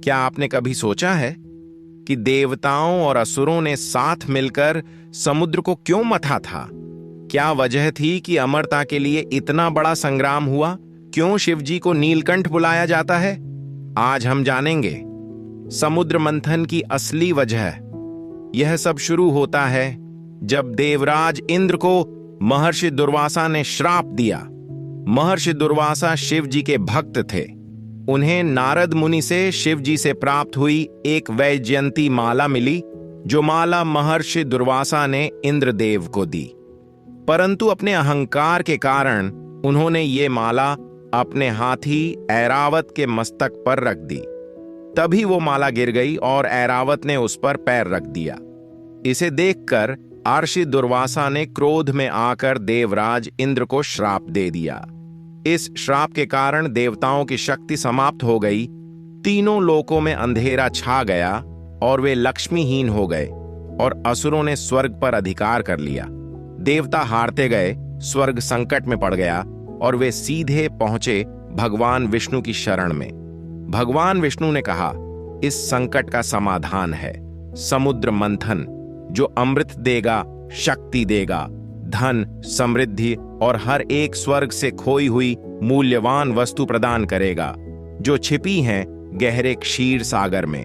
क्या आपने कभी सोचा है कि देवताओं और असुरों ने साथ मिलकर समुद्र को क्यों मथा था? क्या वजह थी कि अमरता के लिए इतना बड़ा संग्राम हुआ? क्यों शिवजी को नीलकंठ बुलाया जाता है? आज हम जानेंगे समुद्र मंथन की असली वजह। यह सब शुरू होता है जब देवराज इंद्र को महर्षि दुर्वासा ने श्राप दिया। महर्षि दुर्वासा शिव जी के भक्त थे। उन्हें नारद मुनि से शिव जी से प्राप्त हुई एक वैजयंती माला मिली, जो माला महर्षि दुर्वासा ने इंद्रदेव को दी। परंतु अपने अहंकार के कारण उन्होंने ये माला अपने हाथी ऐरावत के मस्तक पर रख दी। तभी वो माला गिर गई और ऐरावत ने उस पर पैर रख दिया। इसे देखकर महर्षि दुर्वासा ने क्रोध में आकर देवराज इंद्र को श्राप दे दिया। इस श्राप के कारण देवताओं की शक्ति समाप्त हो गई। तीनों लोकों में अंधेरा छा गया और वे लक्ष्मीहीन हो गए और असुरों ने स्वर्ग पर अधिकार कर लिया। देवता हारते गए, स्वर्ग संकट में पड़ गया और वे सीधे पहुंचे भगवान विष्णु की शरण में। भगवान विष्णु ने कहा, इस संकट का समाधान है समुद्र मंथन, जो अमृत देगा, शक्ति देगा, धन, समृद्धि और हर एक स्वर्ग से खोई हुई मूल्यवान वस्तु प्रदान करेगा, जो छिपी हैं गहरे क्षीर सागर में।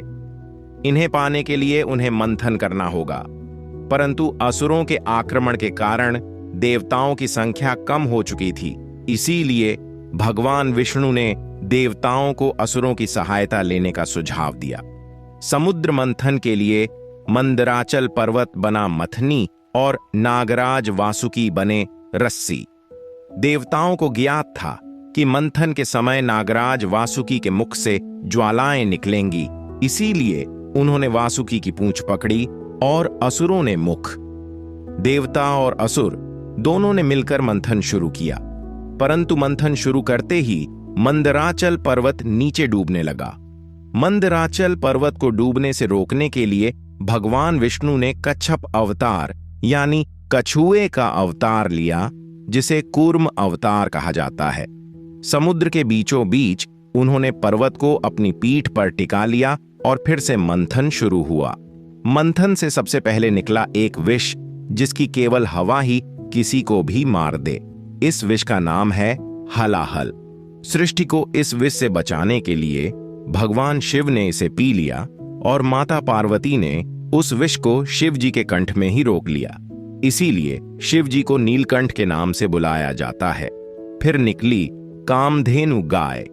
इन्हें पाने के लिए उन्हें मंथन करना होगा। परंतु असुरों के आक्रमण के कारण देवताओं की संख्या कम हो चुकी थी। इसीलिए भगवान विष्णु ने देवताओं को असुरों की सहायता लेने का सुझाव दिया। समुद्र मंथन के लिए मंदराचल पर्वत बना मथनी और नागराज वासुकी बने रस्सी। देवताओं को ज्ञात था कि मंथन के समय नागराज वासुकी के मुख से ज्वालाएं निकलेंगी। इसीलिए उन्होंने वासुकी की पूंछ पकड़ी और असुरों ने मुख। देवता और असुर दोनों ने मिलकर मंथन शुरू किया। परंतु मंथन शुरू करते ही मंदराचल पर्वत नीचे डूबने लगा। मंदराचल पर्वत को डूबने से रोकने के लिए भगवान विष्णु ने कच्छप अवतार यानी कछुए का अवतार लिया, जिसे कूर्म अवतार कहा जाता है। समुद्र के बीचों बीच उन्होंने पर्वत को अपनी पीठ पर टिका लिया और फिर से मंथन शुरू हुआ। मंथन से सबसे पहले निकला एक विष, जिसकी केवल हवा ही किसी को भी मार दे। इस विष का नाम है हलाहल। सृष्टि को इस विष से बचाने के लिए भगवान शिव ने इसे पी लिया और माता पार्वती ने उस विष को शिव जी के कंठ में ही रोक लिया। इसीलिए शिव जी को नीलकंठ के नाम से बुलाया जाता है। फिर निकली कामधेनु गाय।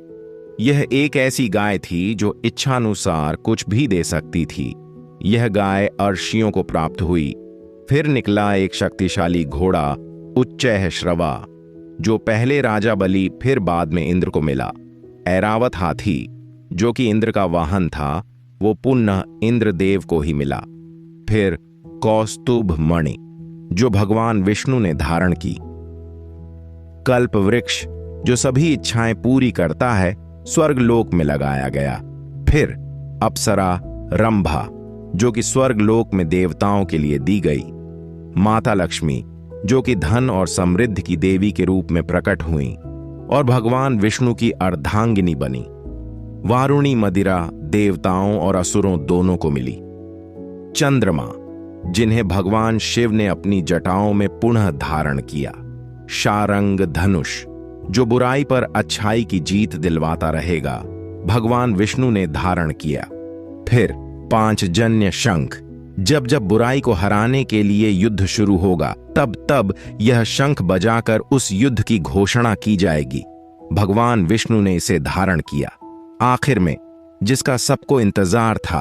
यह एक ऐसी गाय थी जो इच्छानुसार कुछ भी दे सकती थी। यह गाय अर्षियों को प्राप्त हुई। फिर निकला एक शक्तिशाली घोड़ा उच्चैः श्रवा, जो पहले राजा बलि फिर बाद में इंद्र को मिला। ऐरावत हाथी, जो कि इंद्र का वाहन था, वो पुनः इंद्रदेव को ही मिला। फिर कौस्तुभ मणि, जो भगवान विष्णु ने धारण की। कल्प वृक्ष, जो सभी इच्छाएं पूरी करता है, स्वर्गलोक में लगाया गया। फिर अप्सरा रंभा, जो कि स्वर्गलोक में देवताओं के लिए दी गई। माता लक्ष्मी, जो कि धन और समृद्धि की देवी के रूप में प्रकट हुई और भगवान विष्णु की अर्धांगिनी बनी। वारुणी मदिरा देवताओं और असुरों दोनों को मिली। चंद्रमा, जिन्हें भगवान शिव ने अपनी जटाओं में पुनः धारण किया। शारंग धनुष, जो बुराई पर अच्छाई की जीत दिलवाता रहेगा, भगवान विष्णु ने धारण किया। फिर पांचजन्य शंख, जब जब बुराई को हराने के लिए युद्ध शुरू होगा, तब तब यह शंख बजाकर उस युद्ध की घोषणा की जाएगी। भगवान विष्णु ने इसे धारण किया। आखिर में जिसका सबको इंतजार था,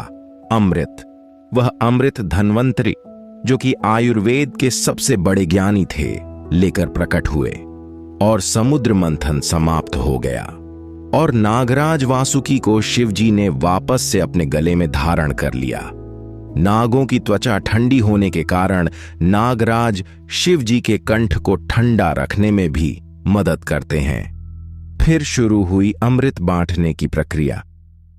अमृत। वह अमृत धन्वंतरि, जो कि आयुर्वेद के सबसे बड़े ज्ञानी थे, लेकर प्रकट हुए और समुद्र मंथन समाप्त हो गया और नागराज वासुकी को शिवजी ने वापस से अपने गले में धारण कर लिया। नागों की त्वचा ठंडी होने के कारण नागराज शिवजी के कंठ को ठंडा रखने में भी मदद करते हैं। फिर शुरू हुई अमृत बांटने की प्रक्रिया।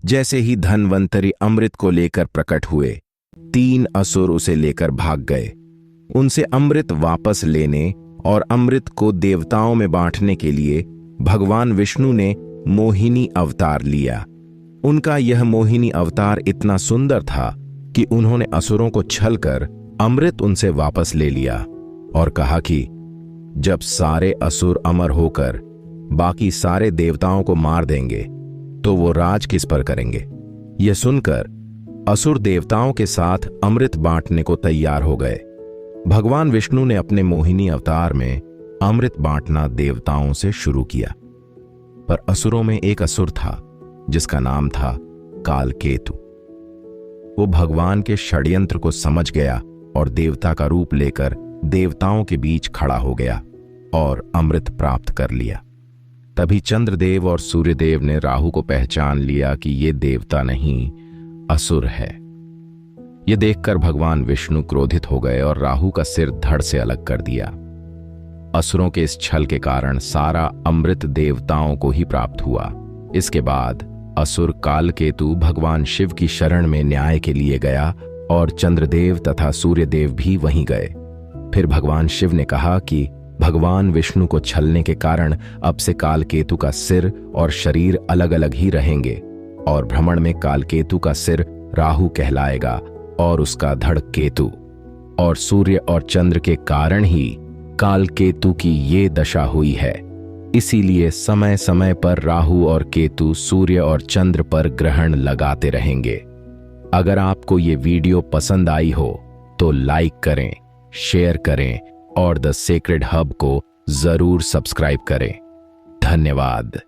जैसे ही धन्वंतरि अमृत को लेकर प्रकट हुए, 3 असुर उसे लेकर भाग गए। उनसे अमृत वापस लेने और अमृत को देवताओं में बांटने के लिए भगवान विष्णु ने मोहिनी अवतार लिया। उनका यह मोहिनी अवतार इतना सुंदर था कि उन्होंने असुरों को छलकर अमृत उनसे वापस ले लिया और कहा कि जब सारे असुर अमर होकर बाकी सारे देवताओं को मार देंगे तो वो राज किस पर करेंगे। यह सुनकर असुर देवताओं के साथ अमृत बांटने को तैयार हो गए। भगवान विष्णु ने अपने मोहिनी अवतार में अमृत बांटना देवताओं से शुरू किया, पर असुरों में एक असुर था जिसका नाम था कालकेतु। वो भगवान के षड्यंत्र को समझ गया और देवता का रूप लेकर देवताओं के बीच खड़ा हो गया और अमृत प्राप्त कर लिया। तभी चंद्रदेव और सूर्यदेव ने राहु को पहचान लिया कि ये देवता नहीं, असुर है। यह देखकर भगवान विष्णु क्रोधित हो गए और राहु का सिर धड़ से अलग कर दिया। असुरों के इस छल के कारण सारा अमृत देवताओं को ही प्राप्त हुआ। इसके बाद असुर कालकेतु भगवान शिव की शरण में न्याय के लिए गया और चंद्रदेव तथा सूर्यदेव भी वहीं गए। फिर भगवान शिव ने कहा कि भगवान विष्णु को छलने के कारण अब से कालकेतु का सिर और शरीर अलग अलग ही रहेंगे और भ्रमण में कालकेतु का सिर राहु कहलाएगा और उसका धड़ केतु, और सूर्य और चंद्र के कारण ही कालकेतु की ये दशा हुई है। इसीलिए समय समय पर राहु और केतु सूर्य और चंद्र पर ग्रहण लगाते रहेंगे। अगर आपको ये वीडियो पसंद आई हो तो लाइक करें, शेयर करें और द सेक्रेड हब को जरूर सब्सक्राइब करें। धन्यवाद।